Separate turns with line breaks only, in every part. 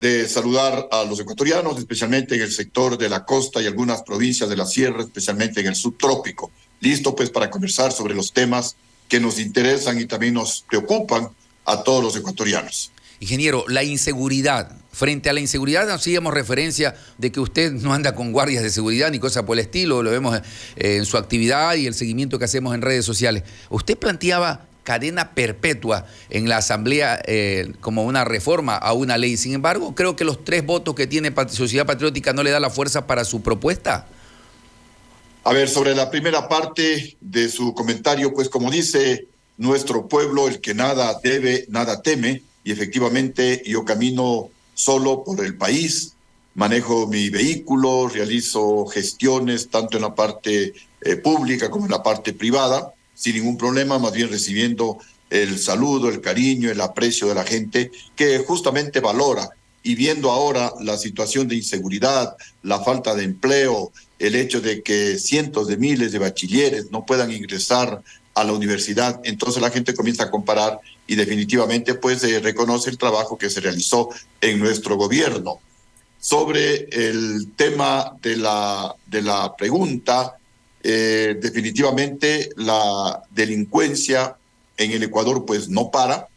de saludar a los ecuatorianos, especialmente en el sector de la costa y algunas provincias de la sierra, especialmente en el subtrópico. Listo pues para conversar sobre los temas que nos interesan y también nos preocupan a todos los ecuatorianos.
Ingeniero, la inseguridad. Frente a la inseguridad hacíamos referencia de que usted no anda con guardias de seguridad ni cosa por el estilo, lo vemos en su actividad y el seguimiento que hacemos en redes sociales. Usted planteaba cadena perpetua en la Asamblea como una reforma a una ley. Sin embargo, creo que los 3 votos que tiene Sociedad Patriótica no le da la fuerza para su propuesta.
A ver, sobre la primera parte de su comentario, pues como dice nuestro pueblo, el que nada debe, nada teme, y efectivamente yo camino solo por el país, manejo mi vehículo, realizo gestiones tanto en la parte pública como en la parte privada, sin ningún problema, más bien recibiendo el saludo, el cariño, el aprecio de la gente que justamente valora. Y viendo ahora la situación de inseguridad, la falta de empleo, el hecho de que cientos de miles de bachilleres no puedan ingresar a la universidad, entonces la gente comienza a comparar y definitivamente pues reconoce el trabajo que se realizó en nuestro gobierno. Sobre el tema de la pregunta, definitivamente la delincuencia en el Ecuador pues no para.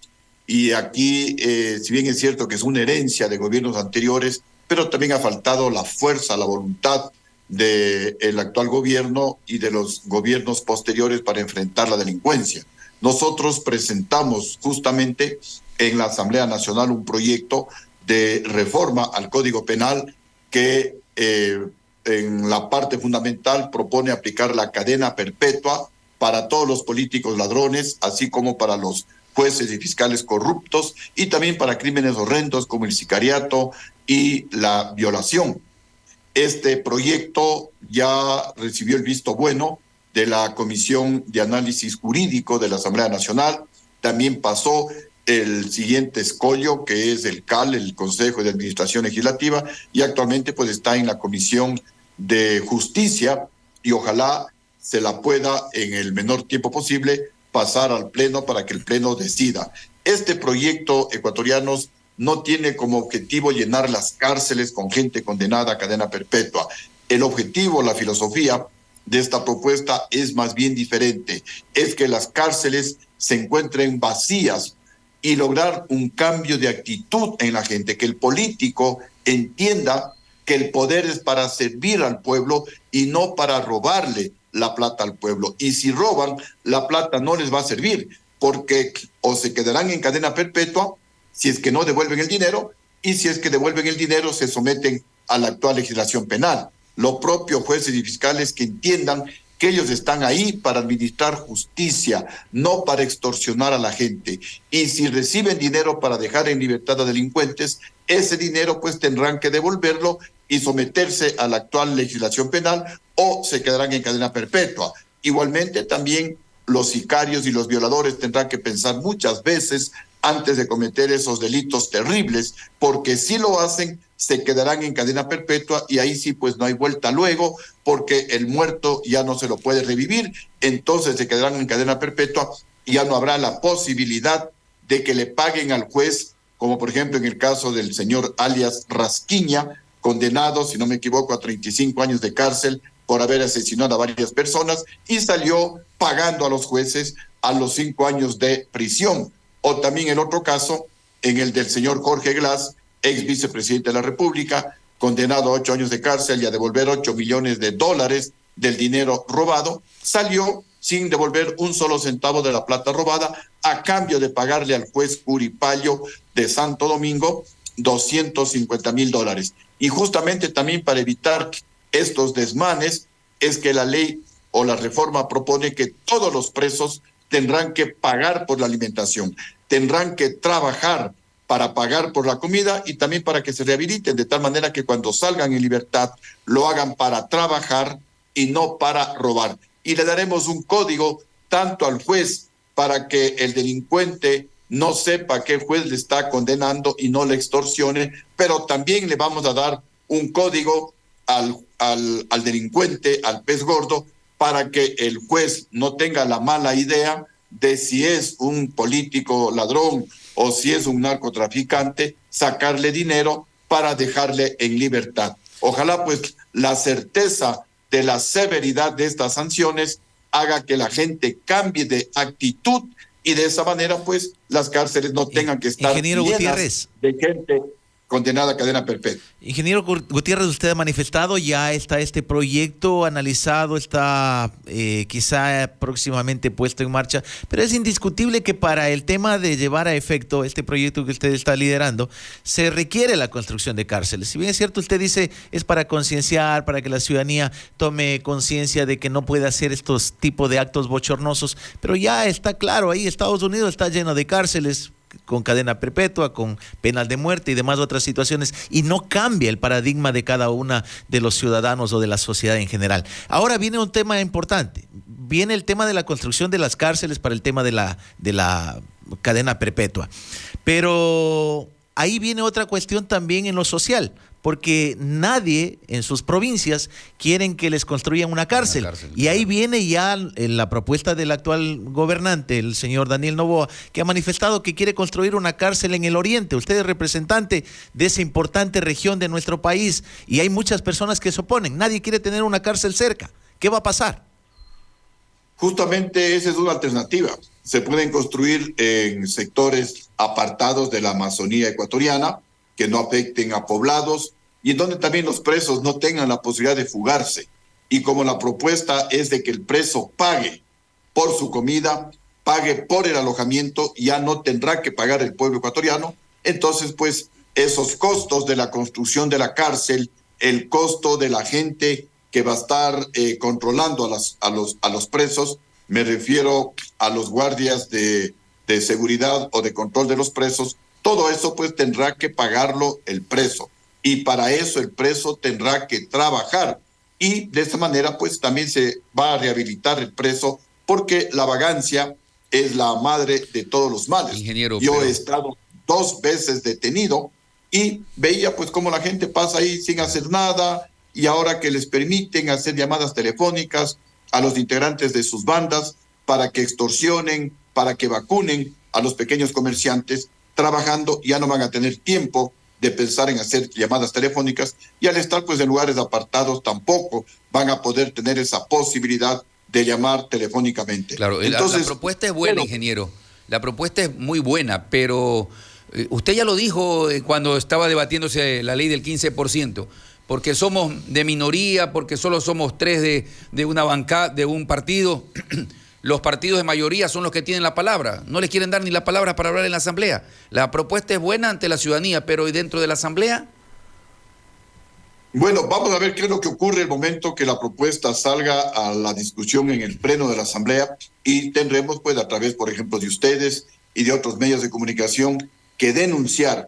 Y aquí, si bien es cierto que es una herencia de gobiernos anteriores, pero también ha faltado la fuerza, la voluntad del actual gobierno y de los gobiernos posteriores para enfrentar la delincuencia. Nosotros presentamos justamente en la Asamblea Nacional un proyecto de reforma al Código Penal que en la parte fundamental propone aplicar la cadena perpetua para todos los políticos ladrones, así como para los jueces y fiscales corruptos y también para crímenes horrendos como el sicariato y la violación. Este proyecto ya recibió el visto bueno de la Comisión de Análisis Jurídico de la Asamblea Nacional. También pasó el siguiente escollo, que es el CAL, el Consejo de Administración Legislativa, y actualmente pues está en la Comisión de Justicia y ojalá se la pueda en el menor tiempo posible pasar al Pleno para que el Pleno decida. Este proyecto, ecuatorianos, no tiene como objetivo llenar las cárceles con gente condenada a cadena perpetua. El objetivo, la filosofía de esta propuesta es más bien diferente. Es que las cárceles se encuentren vacías y lograr un cambio de actitud en la gente, que el político entienda que el poder es para servir al pueblo y no para robarle la plata al pueblo. Y si roban, la plata no les va a servir, porque o se quedarán en cadena perpetua si es que no devuelven el dinero, y si es que devuelven el dinero se someten a la actual legislación penal. Los propios jueces y fiscales que entiendan que ellos están ahí para administrar justicia, no para extorsionar a la gente. Y si reciben dinero para dejar en libertad a delincuentes, ese dinero pues tendrán que devolverlo y someterse a la actual legislación penal o se quedarán en cadena perpetua. Igualmente también los sicarios y los violadores tendrán que pensar muchas veces antes de cometer esos delitos terribles, porque si lo hacen, se quedarán en cadena perpetua y ahí sí pues no hay vuelta luego, porque el muerto ya no se lo puede revivir, entonces se quedarán en cadena perpetua y ya no habrá la posibilidad de que le paguen al juez, como por ejemplo en el caso del señor alias Rasquiña, condenado, si no me equivoco, a 35 años de cárcel por haber asesinado a varias personas y salió pagando a los jueces a los 5 años de prisión. O también el otro caso, en el del señor Jorge Glass, ex vicepresidente de la República, condenado a 8 años de cárcel y a devolver $8 millones del dinero robado, salió sin devolver un solo centavo de la plata robada, a cambio de pagarle al juez Curipallo de Santo Domingo $250,000. Y justamente también para evitar estos desmanes es que la ley o la reforma propone que todos los presos tendrán que pagar por la alimentación, tendrán que trabajar para pagar por la comida y también para que se rehabiliten, de tal manera que cuando salgan en libertad lo hagan para trabajar y no para robar. Y le daremos un código tanto al juez para que el delincuente no sepa qué juez le está condenando y no le extorsione, pero también le vamos a dar un código al delincuente, al pez gordo, para que el juez no tenga la mala idea de si es un político ladrón o si es un narcotraficante, sacarle dinero para dejarle en libertad. Ojalá pues la certeza de la severidad de estas sanciones haga que la gente cambie de actitud y de esa manera pues las cárceles no tengan que estar
Ingeniero
llenas
Gutiérrez.
de gente condenada a cadena perpetua.
Ingeniero Gutiérrez, usted ha manifestado, ya está este proyecto analizado, está quizá próximamente puesto en marcha, pero es indiscutible que para el tema de llevar a efecto este proyecto que usted está liderando, se requiere la construcción de cárceles. Si bien es cierto, usted dice es para concienciar, para que la ciudadanía tome conciencia de que no puede hacer estos tipos de actos bochornosos, pero ya está claro, ahí Estados Unidos está lleno de cárceles con cadena perpetua, con penas de muerte y demás otras situaciones, y no cambia el paradigma de cada una de los ciudadanos o de la sociedad en general. Ahora viene un tema importante, viene el tema de la construcción de las cárceles para el tema de la cadena perpetua, pero ahí viene otra cuestión también en lo social, porque nadie en sus provincias quieren que les construyan una cárcel. Y ahí viene ya la propuesta del actual gobernante, el señor Daniel Noboa, que ha manifestado que quiere construir una cárcel en el oriente. Usted es representante de esa importante región de nuestro país y hay muchas personas que se oponen. Nadie quiere tener una cárcel cerca. ¿Qué va a pasar?
Justamente esa es una alternativa. Se pueden construir en sectores apartados de la Amazonía ecuatoriana, que no afecten a poblados y en donde también los presos no tengan la posibilidad de fugarse. Y como la propuesta es de que el preso pague por su comida, pague por el alojamiento, ya no tendrá que pagar el pueblo ecuatoriano, entonces pues esos costos de la construcción de la cárcel, el costo de la gente que va a estar controlando a los presos, me refiero a los guardias de seguridad o de control de los presos, todo eso pues tendrá que pagarlo el preso y para eso el preso tendrá que trabajar y de esta manera pues también se va a rehabilitar el preso porque la vagancia es la madre de todos los males.
Ingeniero,
Yo he estado 2 veces detenido y veía pues cómo la gente pasa ahí sin hacer nada y ahora que les permiten hacer llamadas telefónicas a los integrantes de sus bandas para que extorsionen, para que vacunen a los pequeños comerciantes, trabajando, ya no van a tener tiempo de pensar en hacer llamadas telefónicas y al estar pues en lugares apartados tampoco van a poder tener esa posibilidad de llamar telefónicamente.
Claro, entonces, la propuesta es buena, ingeniero, la propuesta es muy buena, pero usted ya lo dijo cuando estaba debatiéndose la ley del 15%, porque somos de minoría, porque solo somos 3 de una bancada, de un partido. Los partidos de mayoría son los que tienen la palabra. No les quieren dar ni la palabra para hablar en la asamblea. La propuesta es buena ante la ciudadanía, pero ¿y dentro de la asamblea?
Bueno, vamos a ver qué es lo que ocurre el momento que la propuesta salga a la discusión en el pleno de la asamblea y tendremos pues a través, por ejemplo, de ustedes y de otros medios de comunicación que denunciar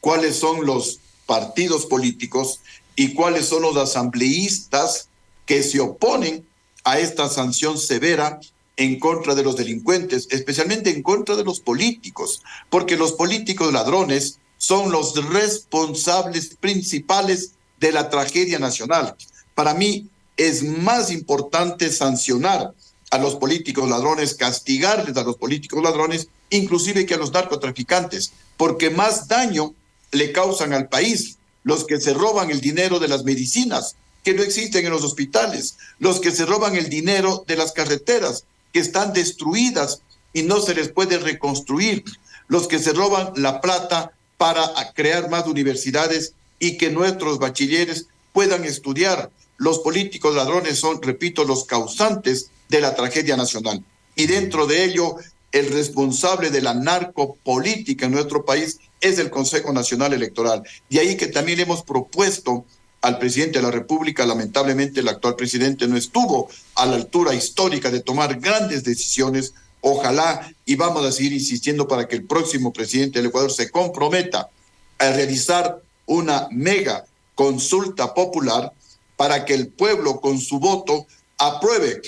cuáles son los partidos políticos y cuáles son los asambleístas que se oponen a esta sanción severa en contra de los delincuentes, especialmente en contra de los políticos, porque los políticos ladrones son los responsables principales de la tragedia nacional. Para mí es más importante sancionar a los políticos ladrones, castigarles a los políticos ladrones, inclusive que a los narcotraficantes, porque más daño le causan al país los que se roban el dinero de las medicinas, que no existen en los hospitales, los que se roban el dinero de las carreteras, que están destruidas y no se les puede reconstruir, los que se roban la plata para crear más universidades y que nuestros bachilleres puedan estudiar. Los políticos ladrones son, repito, los causantes de la tragedia nacional. Y dentro de ello, el responsable de la narcopolítica en nuestro país es el Consejo Nacional Electoral. De ahí que también hemos propuesto al presidente de la República, lamentablemente el actual presidente no estuvo a la altura histórica de tomar grandes decisiones. Ojalá y vamos a seguir insistiendo para que el próximo presidente del Ecuador se comprometa a realizar una mega consulta popular para que el pueblo con su voto apruebe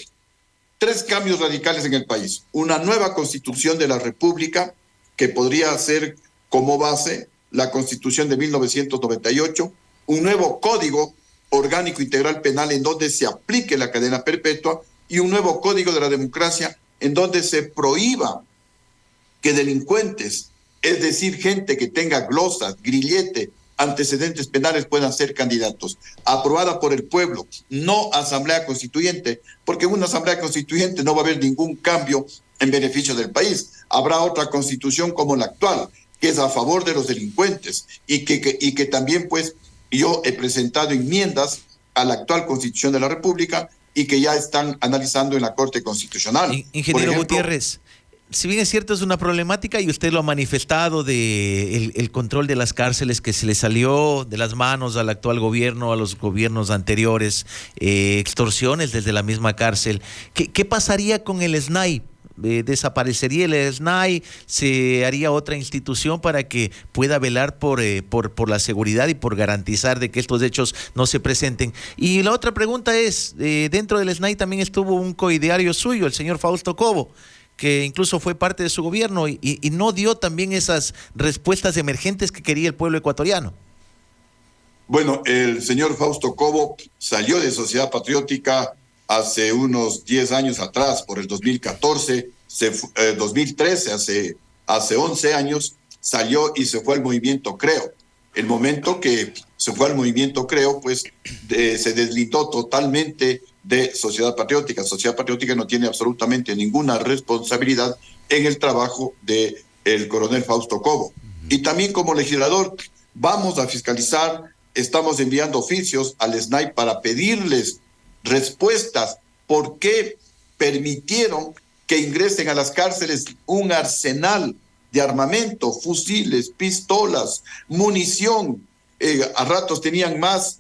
3 cambios radicales en el país. Una nueva constitución de la República que podría ser como base la Constitución de 1998, un nuevo Código Orgánico Integral Penal en donde se aplique la cadena perpetua y un nuevo Código de la Democracia en donde se prohíba que delincuentes, es decir, gente que tenga glosas, grillete, antecedentes penales puedan ser candidatos. Aprobada por el pueblo, no asamblea constituyente, porque en una asamblea constituyente no va a haber ningún cambio en beneficio del país. Habrá otra constitución como la actual, que es a favor de los delincuentes y que también pues yo he presentado enmiendas a la actual Constitución de la República y que ya están analizando en la Corte Constitucional.
Ingeniero Gutiérrez, si bien es cierto, es una problemática y usted lo ha manifestado de el control de las cárceles que se le salió de las manos al actual gobierno, a los gobiernos anteriores, extorsiones desde la misma cárcel. ¿Qué pasaría con el SNAI? ¿Desaparecería el SNAI? ¿Se haría otra institución para que pueda velar por la seguridad y por garantizar de que estos hechos no se presenten? Y la otra pregunta es, dentro del SNAI también estuvo un coideario suyo, el señor Fausto Cobo, que incluso fue parte de su gobierno y no dio también esas respuestas emergentes que quería el pueblo ecuatoriano.
Bueno, el señor Fausto Cobo salió de Sociedad Patriótica hace unos 10 años atrás, por el 2014, 2013, hace 11 años, salió y se fue al movimiento Creo. El momento que se fue al movimiento Creo, pues se deslindó totalmente de Sociedad Patriótica. Sociedad Patriótica no tiene absolutamente ninguna responsabilidad en el trabajo del coronel Fausto Cobo. Y también como legislador vamos a fiscalizar, estamos enviando oficios al SNAI para pedirles respuestas. ¿Por qué permitieron que ingresen a las cárceles un arsenal de armamento, fusiles, pistolas, munición? A ratos tenían más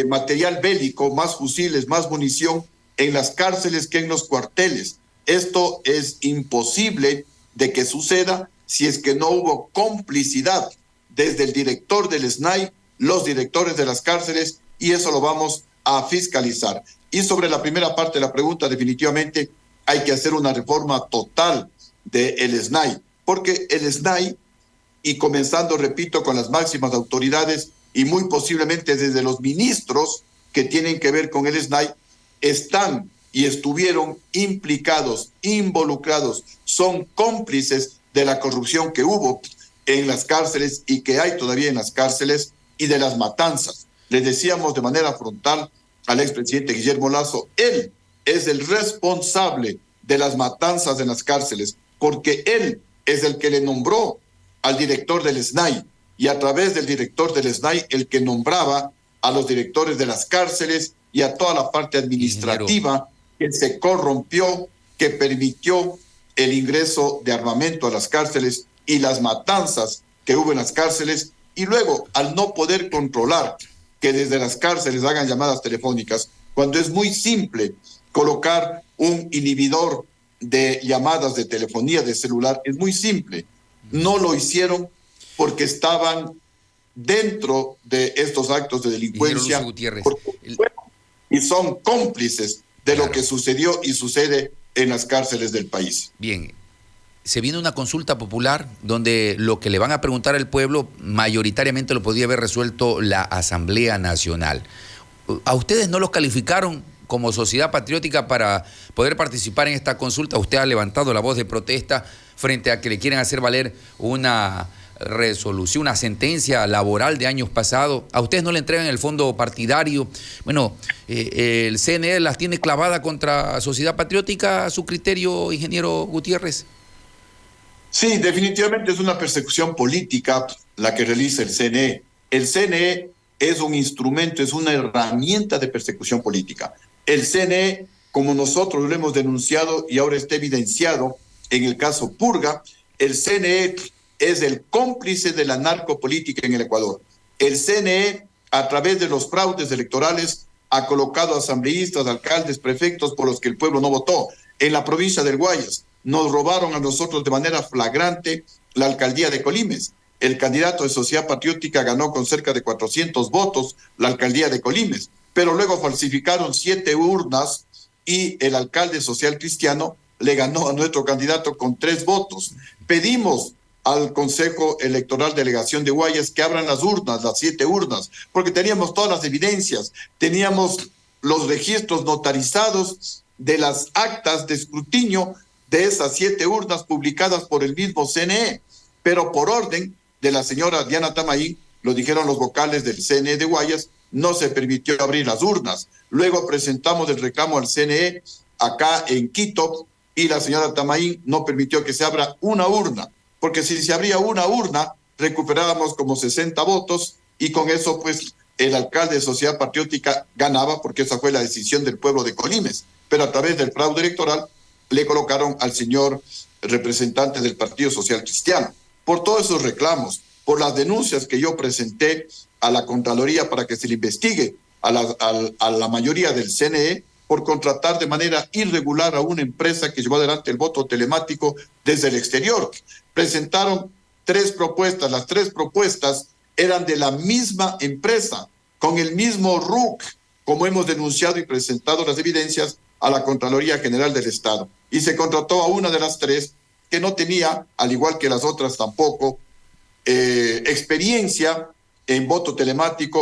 material bélico, más fusiles, más munición en las cárceles que en los cuarteles. Esto es imposible de que suceda si es que no hubo complicidad desde el director del SNAI, los directores de las cárceles, y eso lo vamos a fiscalizar. Y sobre la primera parte de la pregunta, definitivamente hay que hacer una reforma total del SNAI, porque el SNAI, y comenzando, repito, con las máximas autoridades y muy posiblemente desde los ministros que tienen que ver con el SNAI, están y estuvieron implicados, involucrados, son cómplices de la corrupción que hubo en las cárceles y que hay todavía en las cárceles y de las matanzas. Les decíamos de manera frontal al expresidente Guillermo Lasso, él es el responsable de las matanzas en las cárceles, porque él es el que le nombró al director del SNAI y a través del director del SNAI el que nombraba a los directores de las cárceles y a toda la parte administrativa que se corrompió, que permitió el ingreso de armamento a las cárceles y las matanzas que hubo en las cárceles, y luego al no poder controlar que desde las cárceles hagan llamadas telefónicas, cuando es muy simple colocar un inhibidor de llamadas de telefonía de celular, es muy simple. No lo hicieron porque estaban dentro de estos actos de delincuencia y son cómplices de lo que sucedió y sucede en las cárceles del país.
Bien, se viene una consulta popular donde lo que le van a preguntar al pueblo mayoritariamente lo podía haber resuelto la Asamblea Nacional. ¿A ustedes no los calificaron como sociedad patriótica para poder participar en esta consulta? Usted ha levantado la voz de protesta frente a que le quieren hacer valer una resolución, una sentencia laboral de años pasados. ¿A ustedes no le entregan el fondo partidario? Bueno, el CNE las tiene clavada contra Sociedad Patriótica, a su criterio, ingeniero Gutiérrez.
Sí, definitivamente es una persecución política la que realiza el CNE. El CNE es un instrumento, es una herramienta de persecución política. El CNE, como nosotros lo hemos denunciado y ahora está evidenciado en el caso Purga, el CNE es el cómplice de la narcopolítica en el Ecuador. El CNE, a través de los fraudes electorales, ha colocado asambleístas, alcaldes, prefectos por los que el pueblo no votó. En la provincia del Guayas nos robaron a nosotros de manera flagrante la alcaldía de Colimes. El candidato de Sociedad Patriótica ganó con cerca de 400 votos la alcaldía de Colimes, pero luego falsificaron 7 urnas y el alcalde social cristiano le ganó a nuestro candidato con 3 votos. Pedimos al Consejo Electoral Delegación de Guayas que abran las urnas, las 7 urnas, porque teníamos todas las evidencias, teníamos los registros notarizados de las actas de escrutinio de esas 7 urnas publicadas por el mismo CNE, pero por orden de la señora Diana Tamaín lo dijeron los vocales del CNE de Guayas, no se permitió abrir las urnas. Luego presentamos el reclamo al CNE acá en Quito y la señora Tamaín no permitió que se abra una urna, porque si se abría una urna, recuperábamos como 60 votos y con eso pues el alcalde de Sociedad Patriótica ganaba, porque esa fue la decisión del pueblo de Colimes, pero a través del fraude electoral le colocaron al señor representante del Partido Social Cristiano. Por todos esos reclamos, por las denuncias que yo presenté a la Contraloría para que se le investigue a la mayoría del CNE por contratar de manera irregular a una empresa que llevó adelante el voto telemático desde el exterior. Presentaron 3 propuestas, las 3 propuestas eran de la misma empresa, con el mismo RUC, como hemos denunciado y presentado las evidencias a la Contraloría General del Estado. Y se contrató a una de las 3 que no tenía, al igual que las otras tampoco, experiencia en voto telemático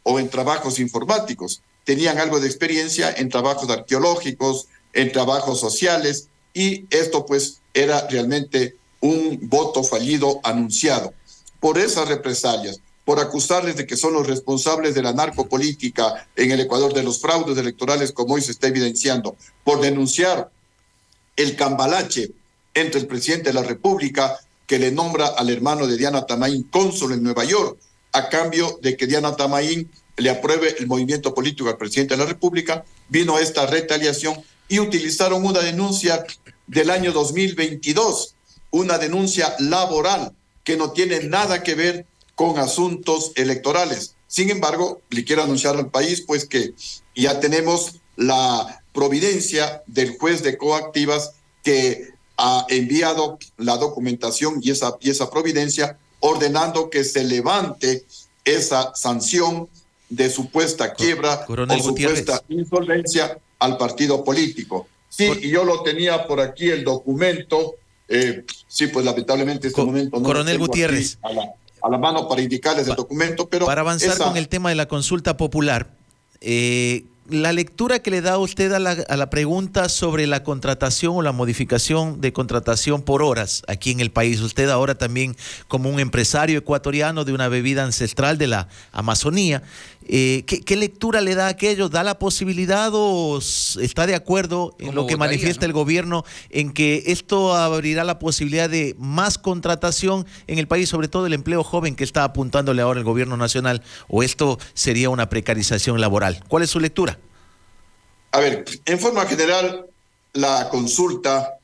o en trabajos informáticos. Tenían algo de experiencia en trabajos arqueológicos, en trabajos sociales, y esto pues era realmente un voto fallido anunciado. Por esas represalias, por acusarles de que son los responsables de la narcopolítica en el Ecuador, de los fraudes electorales como hoy se está evidenciando, por denunciar el cambalache entre el presidente de la República, que le nombra al hermano de Diana Tamaín cónsul en Nueva York, a cambio de que Diana Tamaín le apruebe el movimiento político al presidente de la República, vino esta retaliación y utilizaron una denuncia del año 2022, una denuncia laboral que no tiene nada que ver con asuntos electorales. Sin embargo, le quiero anunciar al país pues que ya tenemos la providencia del juez de coactivas que ha enviado la documentación y esa providencia ordenando que se levante esa sanción de supuesta quiebra o supuesta insolvencia al partido político. Sí, y yo lo tenía por aquí el documento. Sí, pues lamentablemente en este momento no
Coronel Gutiérrez,
a la mano para indicarles el documento, pero
para avanzar con el tema de la consulta popular, la lectura que le da usted a la pregunta sobre la contratación o la modificación de contratación por horas aquí en el país. Usted ahora también como un empresario ecuatoriano de una bebida ancestral de la Amazonía, ¿qué lectura le da a aquello? ¿Da la posibilidad o está de acuerdo en lo que manifiesta el gobierno en que esto abrirá la posibilidad de más contratación en el país, sobre todo el empleo joven que está apuntándole ahora el gobierno nacional, o esto sería una precarización laboral? ¿Cuál es su lectura?
A ver, en forma general, la consulta,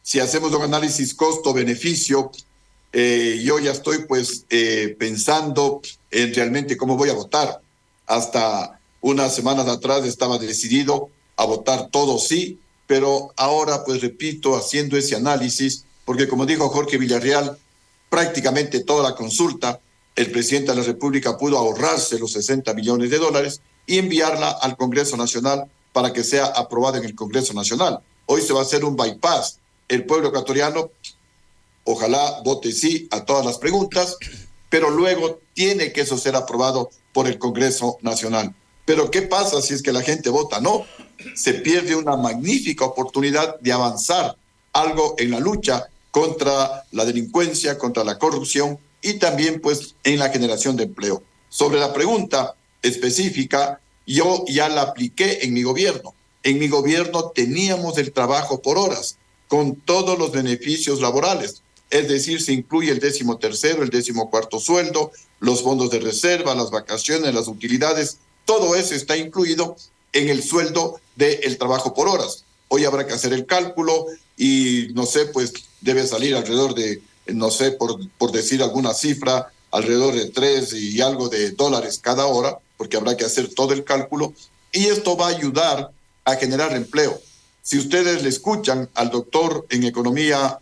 si hacemos un análisis costo-beneficio, yo ya estoy pues pensando en realmente cómo voy a votar. Hasta unas semanas atrás estaba decidido a votar todo sí, pero ahora pues repito, haciendo ese análisis, porque como dijo Jorge Villarreal, prácticamente toda la consulta, el presidente de la República pudo ahorrarse los 60 millones de dólares y enviarla al Congreso Nacional para que sea aprobada en el Congreso Nacional. Hoy se va a hacer un bypass. El pueblo ecuatoriano, ojalá vote sí a todas las preguntas, pero luego tiene que eso ser aprobado por el Congreso Nacional. Pero ¿qué pasa si es que la gente vota no? Se pierde una magnífica oportunidad de avanzar algo en la lucha contra la delincuencia, contra la corrupción y también pues en la generación de empleo. Sobre la pregunta específica, yo ya la apliqué en mi gobierno. En mi gobierno teníamos el trabajo por horas, con todos los beneficios laborales. Es decir, se incluye el 13º, el 14º sueldo, los fondos de reserva, las vacaciones, las utilidades. Todo eso está incluido en el sueldo del trabajo por horas. Hoy habrá que hacer el cálculo y no sé, pues debe salir alrededor de, no sé, por decir alguna cifra, alrededor de 3 y algo de dólares cada hora, porque habrá que hacer todo el cálculo, y esto va a ayudar a generar empleo. Si ustedes le escuchan al doctor en economía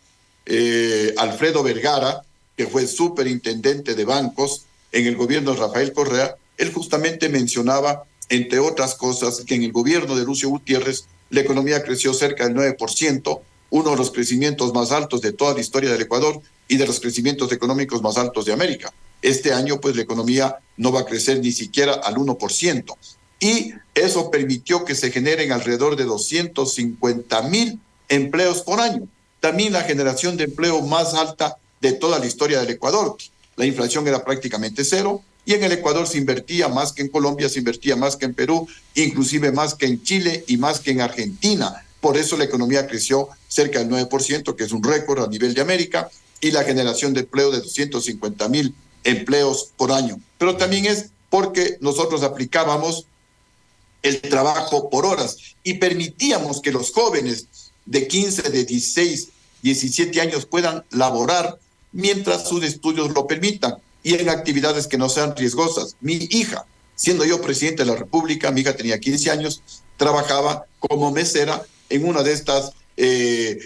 Alfredo Vergara, que fue superintendente de bancos en el gobierno de Rafael Correa, él justamente mencionaba, entre otras cosas, que en el gobierno de Lucio Gutiérrez la economía creció cerca del 9%, uno de los crecimientos más altos de toda la historia del Ecuador y de los crecimientos económicos más altos de América. Este año, pues, la economía no va a crecer ni siquiera al 1%. Y eso permitió que se generen alrededor de 250,000 empleos por año. También la generación de empleo más alta de toda la historia del Ecuador. la inflación era prácticamente cero, y en el Ecuador se invertía más que en Colombia, se invertía más que en Perú, inclusive más que en Chile y más que en Argentina. Por eso la economía creció cerca del 9%, que es un récord a nivel de América, y la generación de empleo de 250,000 empleos por año. Pero también es porque nosotros aplicábamos el trabajo por horas y permitíamos que los jóvenes de 15, de 16, 17 años puedan laborar mientras sus estudios lo permitan y en actividades que no sean riesgosas. Mi hija, siendo yo presidente de la República, mi hija tenía 15 años, trabajaba como mesera en una de estas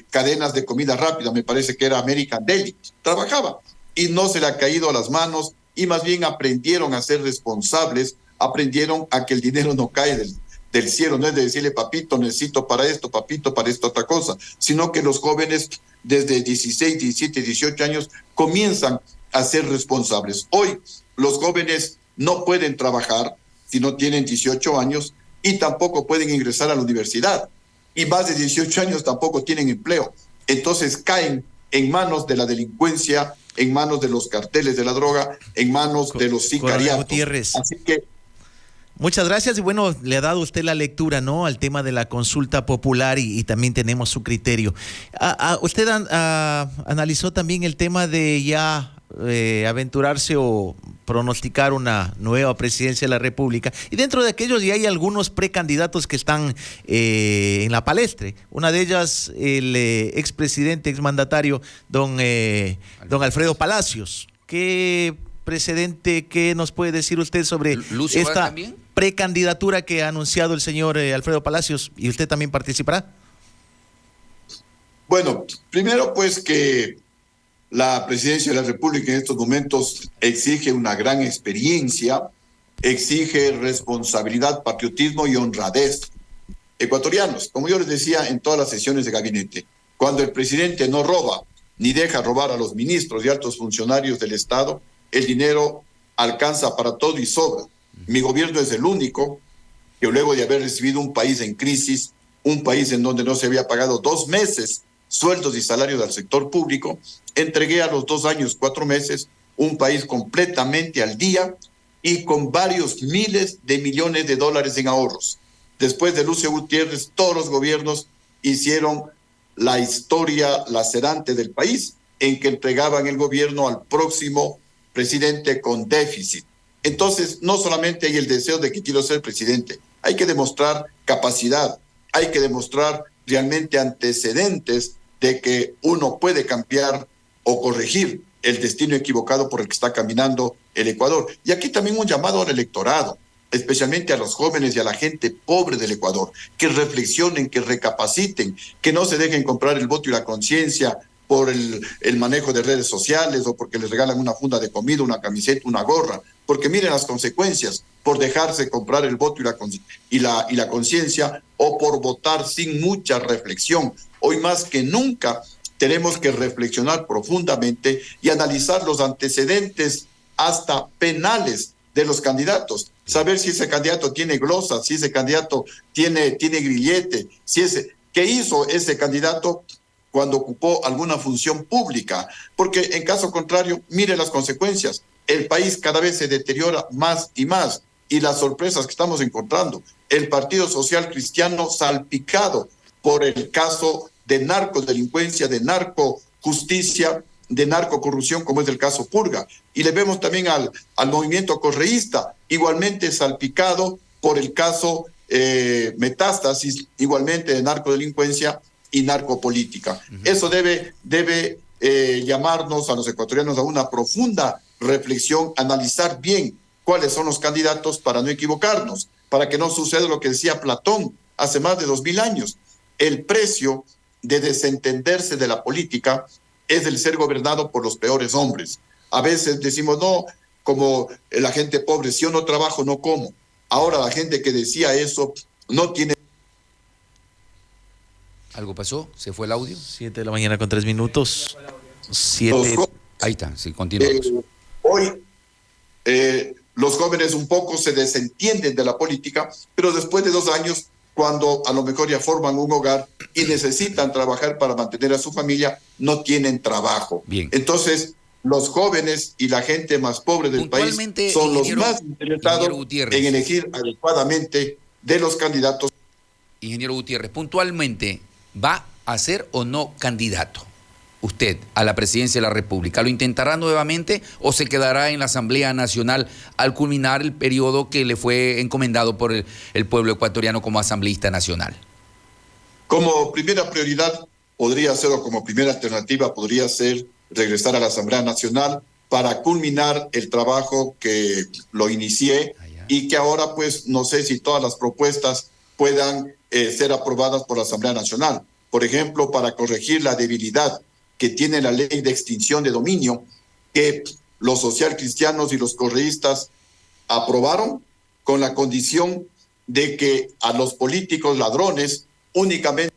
cadenas de comida rápida, me parece que era American Deli. Trabajaba y no se le ha caído a las manos y más bien aprendieron a ser responsables, aprendieron a que el dinero no cae del cielo, no es de decirle, papito, necesito para esto, papito, para esta otra cosa, sino que los jóvenes desde 16, 17, 18 años comienzan a ser responsables. Hoy los jóvenes no pueden trabajar si no tienen 18 años y tampoco pueden ingresar a la universidad. Y más de 18 años tampoco tienen empleo. Entonces caen en manos de la delincuencia, en manos de los carteles de la droga, en manos de los sicariatos.
Gutiérrez.
Así que
muchas gracias y bueno, le ha dado usted la lectura, ¿no?, al tema de la consulta popular y también tenemos su criterio. ¿Usted analizó también el tema de ya aventurarse o pronosticar una nueva presidencia de la República? Y dentro de aquellos ya hay algunos precandidatos que están en la palestra. Una de ellas, el expresidente, exmandatario, don Alfredo Palacios. ¿Qué precedente, qué nos puede decir usted sobre esta precandidatura que ha anunciado el señor Alfredo Palacios? ¿Y usted también participará?
Bueno, primero pues que la presidencia de la República en estos momentos exige una gran experiencia, exige responsabilidad, patriotismo y honradez. Ecuatorianos, como yo les decía en todas las sesiones de gabinete, cuando el presidente no roba ni deja robar a los ministros y altos funcionarios del Estado, el dinero alcanza para todo y sobra. Mi gobierno es el único que luego de haber recibido un país en crisis, un país en donde no se había pagado 2 meses sueldos y salarios al sector público, entregué a los 2 años, 4 meses, un país completamente al día y con varios miles de millones de dólares en ahorros. Después de Lucio Gutiérrez, todos los gobiernos hicieron la historia lacerante del país en que entregaban el gobierno al próximo presidente con déficit. Entonces, no solamente hay el deseo de que quiero ser presidente, hay que demostrar capacidad, hay que demostrar realmente antecedentes de que uno puede cambiar o corregir el destino equivocado por el que está caminando el Ecuador. Y aquí también un llamado al electorado, especialmente a los jóvenes y a la gente pobre del Ecuador, que reflexionen, que recapaciten, que no se dejen comprar el voto y la conciencia por el manejo de redes sociales o porque les regalan una funda de comida, una camiseta, una gorra, porque miren las consecuencias por dejarse comprar el voto y la conciencia o por votar sin mucha reflexión. Hoy más que nunca tenemos que reflexionar profundamente y analizar los antecedentes hasta penales de los candidatos, saber si ese candidato tiene glosa, si ese candidato tiene grillete, qué hizo ese candidato cuando ocupó alguna función pública, porque en caso contrario, mire las consecuencias. El país cada vez se deteriora más y más, y las sorpresas que estamos encontrando. El Partido Social Cristiano salpicado por el caso de narcodelincuencia, de narcojusticia, de narcocorrupción, como es el caso Purga. Y le vemos también al movimiento correísta, igualmente salpicado por el caso Metástasis, igualmente de narcodelincuencia y narcopolítica. Eso debe llamarnos a los ecuatorianos a una profunda reflexión, analizar bien cuáles son los candidatos para no equivocarnos, para que no suceda lo que decía Platón hace más de 2000 años. El precio de desentenderse de la política es el ser gobernado por los peores hombres. A veces decimos, no, como la gente pobre, si yo no trabajo, no como. Ahora la gente que decía eso no tiene...
¿Algo pasó? ¿Se fue el audio?
7 de la mañana con 3 minutos.
Ahí está, sí, continuamos.
Hoy los jóvenes un poco se desentienden de la política, pero después de 2 años, cuando a lo mejor ya forman un hogar y necesitan trabajar para mantener a su familia, no tienen trabajo.
Bien.
Entonces, los jóvenes y la gente más pobre del país
Puntualmente,
son los
ingeniero-
más interesados
ingeniero Gutiérrez.
en elegir adecuadamente de los candidatos.
Ingeniero Gutiérrez, puntualmente, ¿va a ser o no candidato usted a la presidencia de la República? ¿Lo intentará nuevamente o se quedará en la Asamblea Nacional al culminar el periodo que le fue encomendado por el pueblo ecuatoriano como asambleísta nacional?
Como primera prioridad podría ser, o como primera alternativa podría ser, regresar a la Asamblea Nacional para culminar el trabajo que lo inicié y que ahora pues no sé si todas las propuestas puedan ser aprobadas por la Asamblea Nacional. Por ejemplo, para corregir la debilidad que tiene la ley de extinción de dominio, que los socialcristianos y los correístas aprobaron con la condición de que a los políticos ladrones únicamente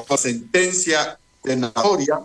la sentencia condenatoria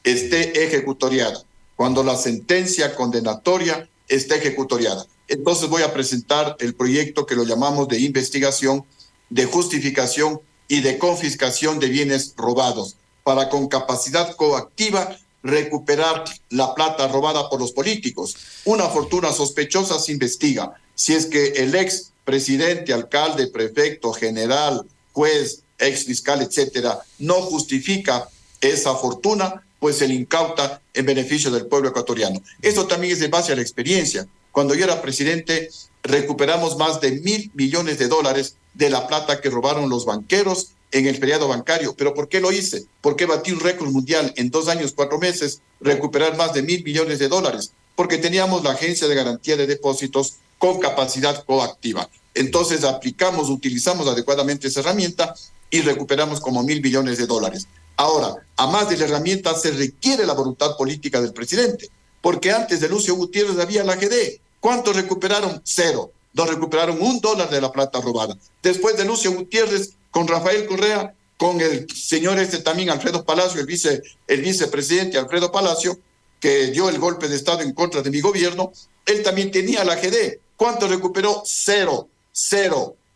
esté ejecutoriada, cuando la sentencia condenatoria esté ejecutoriada. Entonces voy a presentar el proyecto que lo llamamos de investigación, de justificación y de confiscación de bienes robados, para con capacidad coactiva recuperar la plata robada por los políticos. Una fortuna sospechosa se investiga. Si es que el ex presidente, alcalde, prefecto, general, juez, ex fiscal, etcétera, no justifica esa fortuna, pues se le incauta en beneficio del pueblo ecuatoriano. Esto también es de base a la experiencia. Cuando yo era presidente, recuperamos más de $1.000 millones de la plata que robaron los banqueros en el feriado bancario. ¿Pero por qué lo hice? Porque batí un récord mundial en 2 años, 4 meses, recuperar más de $1.000 millones. Porque teníamos la Agencia de Garantía de Depósitos con capacidad coactiva. Entonces utilizamos adecuadamente esa herramienta y recuperamos como $1.000 millones. Ahora, a más de la herramienta se requiere la voluntad política del presidente, porque antes de Lucio Gutiérrez había la AGD. ¿Cuántos recuperaron? 0. No recuperaron $1 de la plata robada. Después de Lucio Gutiérrez, con Rafael Correa, con el señor también Alfredo Palacio, el vicepresidente Alfredo Palacio, que dio el golpe de Estado en contra de mi gobierno, él también tenía la AGD. ¿Cuánto recuperó? 0,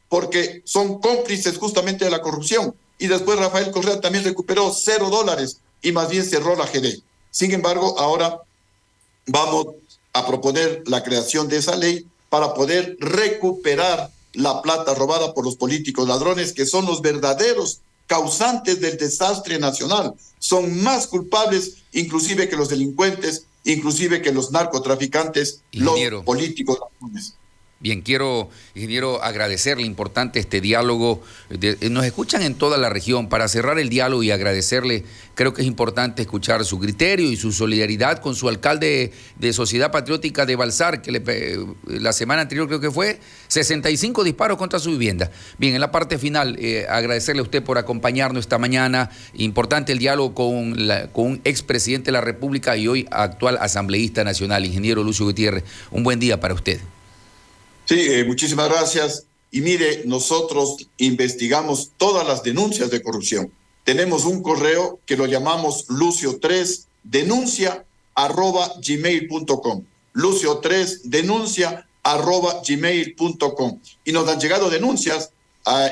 porque son cómplices justamente de la corrupción. Y después Rafael Correa también recuperó $0 y más bien cerró la AGD. Sin embargo, ahora vamos a proponer la creación de esa ley para poder recuperar la plata robada por los políticos ladrones, que son los verdaderos causantes del desastre nacional. Son más culpables inclusive que los delincuentes, inclusive que los narcotraficantes,
Ingeniero,
los políticos ladrones.
Bien, quiero, ingeniero, agradecerle importante este diálogo. Nos escuchan en toda la región. Para cerrar el diálogo y agradecerle, creo que es importante escuchar su criterio y su solidaridad con su alcalde de Sociedad Patriótica de Balsar, que la semana anterior creo que fue 65 disparos contra su vivienda. Bien, en la parte final, agradecerle a usted por acompañarnos esta mañana. Importante el diálogo con un expresidente de la República y hoy actual asambleísta nacional, ingeniero Lucio Gutiérrez. Un buen día para usted.
Sí, muchísimas gracias. Y mire, nosotros investigamos todas las denuncias de corrupción. Tenemos un correo que lo llamamos lucio3denuncia@gmail.com. lucio3denuncia@gmail.com. Y nos han llegado denuncias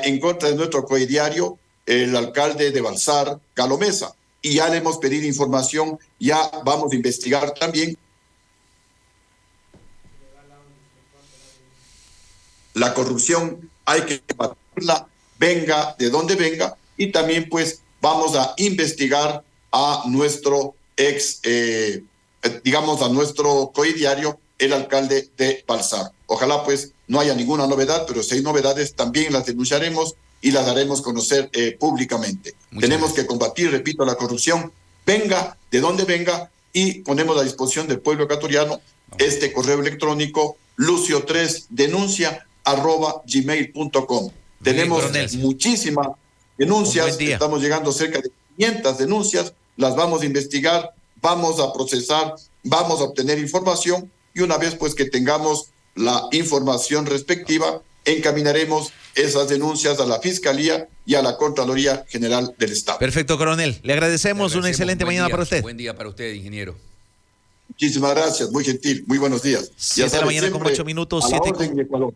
en contra de nuestro coediario, el alcalde de Balsar, Galo Mesa. Y ya le hemos pedido información, ya vamos a investigar también. La corrupción hay que combatirla, venga de donde venga, y también pues vamos a investigar a nuestro a nuestro coediario, el alcalde de Balsar. Ojalá pues no haya ninguna novedad, pero si hay novedades también las denunciaremos y las daremos conocer públicamente. Tenemos que combatir, repito, la corrupción, venga de donde venga, y ponemos a disposición del pueblo ecuatoriano este correo electrónico lucio3denuncia@gmail.com. Tenemos muchísimas denuncias, estamos llegando a cerca de 500 denuncias, las vamos a investigar, vamos a procesar, vamos a obtener información, y una vez pues que tengamos la información respectiva, encaminaremos esas denuncias a la Fiscalía y a la Contraloría General del Estado.
Perfecto, coronel. Le agradecemos una excelente mañana para usted.
Buen día para usted, ingeniero.
Muchísimas gracias, muy gentil, muy buenos días.
7 de la mañana con 8 minutos.
7 con Ecuador.